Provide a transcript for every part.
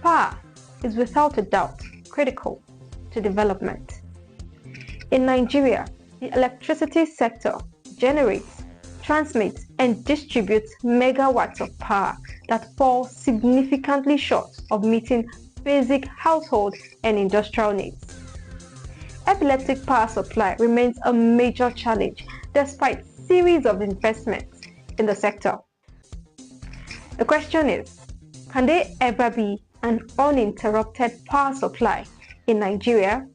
Power is without a doubt critical to development. In Nigeria, the electricity sector generates, transmits, and distributes megawatts of power that fall significantly short of meeting basic household and industrial needs. Epileptic power supply remains a major challenge despite series of investments in the sector. The question is, can there ever be an uninterrupted power supply in Nigeria?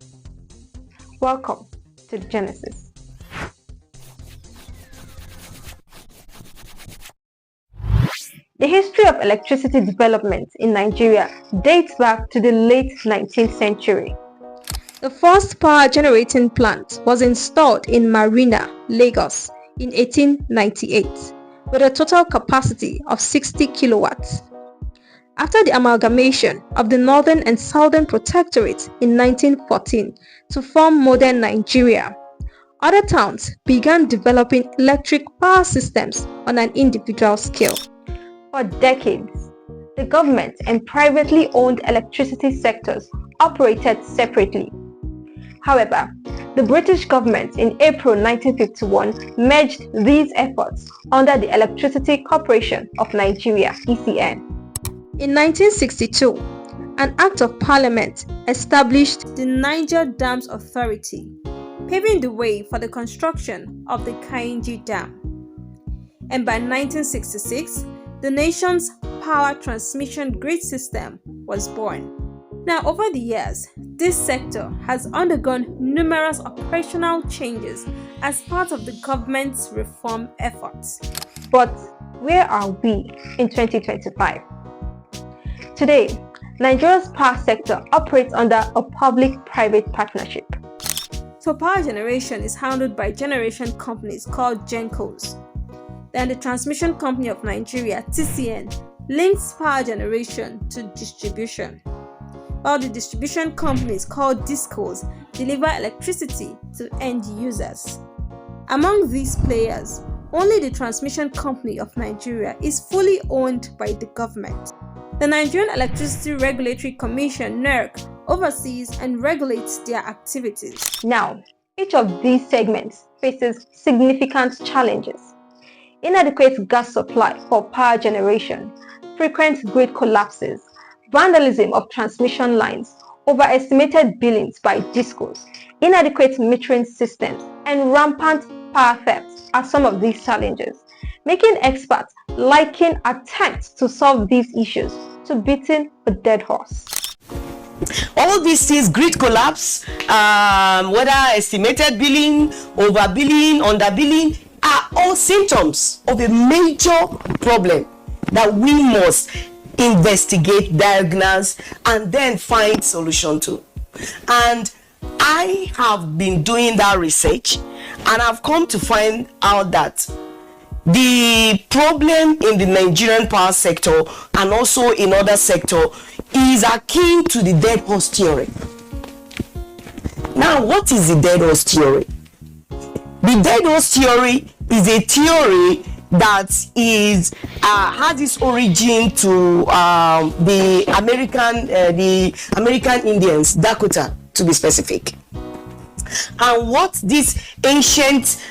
Welcome to the Genesis. The history of electricity development in Nigeria dates back to the late 19th century. The first power generating plant was installed in Marina, Lagos in 1898 with a total capacity of 60 kilowatts. After the amalgamation of the Northern and Southern Protectorate in 1914 to form modern Nigeria, other towns began developing electric power systems on an individual scale. For decades, the government and privately owned electricity sectors operated separately. However, the British government in April 1951 merged these efforts under the Electricity Corporation of Nigeria (ECN). In 1962, an Act of Parliament established the Niger Dams Authority, paving the way for the construction of the Kainji Dam. And by 1966, the nation's power transmission grid system was born. Now, over the years, this sector has undergone numerous operational changes as part of the government's reform efforts. But where are we in 2025? Today, Nigeria's power sector operates under a public-private partnership. So power generation is handled by generation companies called GenCos. Then the Transmission Company of Nigeria, TCN, links power generation to distribution, while the distribution companies called DISCOs deliver electricity to end users. Among these players, only the Transmission Company of Nigeria is fully owned by the government. The Nigerian Electricity Regulatory Commission (NERC) oversees and regulates their activities. Now, each of these segments faces significant challenges. Inadequate gas supply for power generation, frequent grid collapses, vandalism of transmission lines, overestimated billings by DISCOs, inadequate metering systems, and rampant power theft are some of these challenges, making experts liken attempts to solve these issues to beating a dead horse. All these things, grid collapse, whether estimated billing, overbilling, underbilling, are all symptoms of a major problem that we must investigate, diagnose, and then find solution to. And I have been doing that research, and I've come to find out that the problem in the Nigerian power sector and also in other sectors is akin to the dead horse theory. Now, what is the dead horse theory? The dead horse theory is a theory that is has its origin to the American Indians, Dakota to be specific. And what this ancient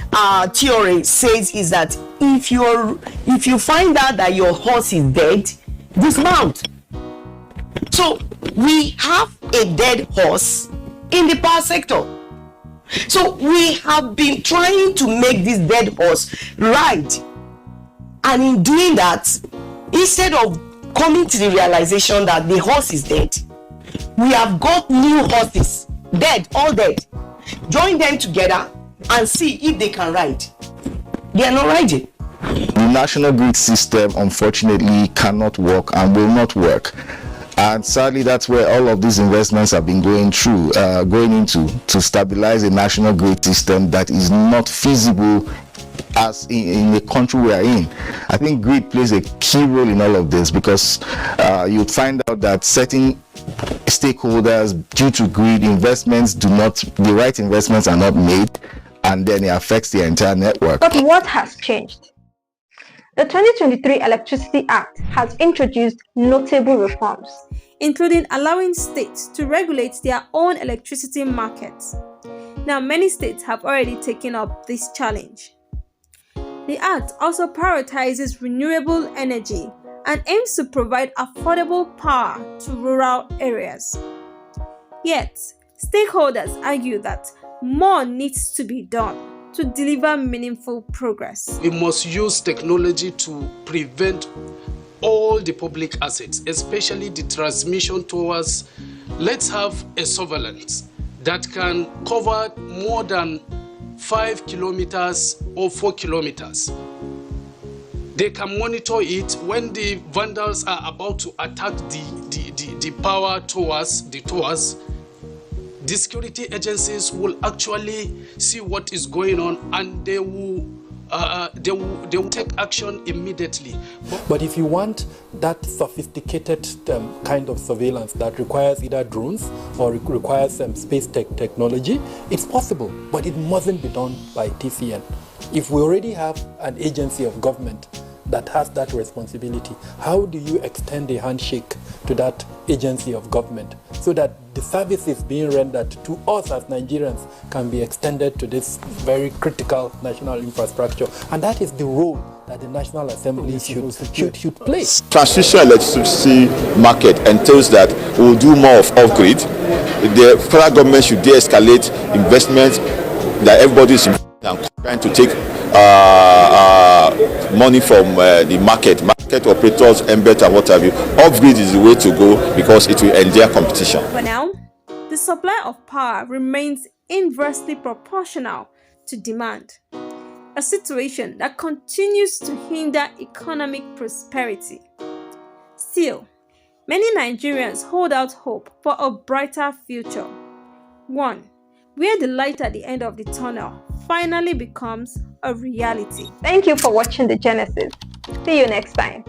theory says is that if you find out that your horse is dead, dismount. So we have a dead horse in the power sector. So we have been trying to make this dead horse right. And in doing that, instead of coming to the realization that the horse is dead, we have got new horses, dead, all dead. Join them together and see if they can ride. They are not riding. The national grid system, unfortunately, cannot work and will not work. And sadly, that's where all of these investments have been going into to stabilize a national grid system that is not feasible as in the country we are in. I think grid plays a key role in all of this, because you'd find out that certain stakeholders, due to grid investments, the right investments are not made, and then it affects the entire network. But what has changed? The 2023 Electricity Act has introduced notable reforms, including allowing states to regulate their own electricity markets. Now, many states have already taken up this challenge. The Act also prioritizes renewable energy and aims to provide affordable power to rural areas. Yet, stakeholders argue that more needs to be done to deliver meaningful progress. We must use technology to prevent all the public assets, especially the transmission towers. Let's have a surveillance that can cover more than 5 kilometers or 4 kilometers. They can monitor it when the vandals are about to attack the power towers, the towers. The security agencies will actually see what is going on, and they will take action immediately. But if you want that sophisticated kind of surveillance that requires either drones or requires space technology, it's possible, but it mustn't be done by TCN. If we already have an agency of government that has that responsibility, how do you extend a handshake to that agency of government so that the services being rendered to us as Nigerians can be extended to this very critical national infrastructure? And that is the role that the National Assembly should play. Transition electricity market entails that we'll do more of off-grid. The federal government should de-escalate investment that everybody is trying to take money from the market operators, embed and what have you. Off-grid is the way to go because it will endear competition. For now, the supply of power remains inversely proportional to demand, a situation that continues to hinder economic prosperity. Still, many Nigerians hold out hope for a brighter future, one where the light at the end of the tunnel finally becomes a reality. Thank you for watching The Genesis. See you next time.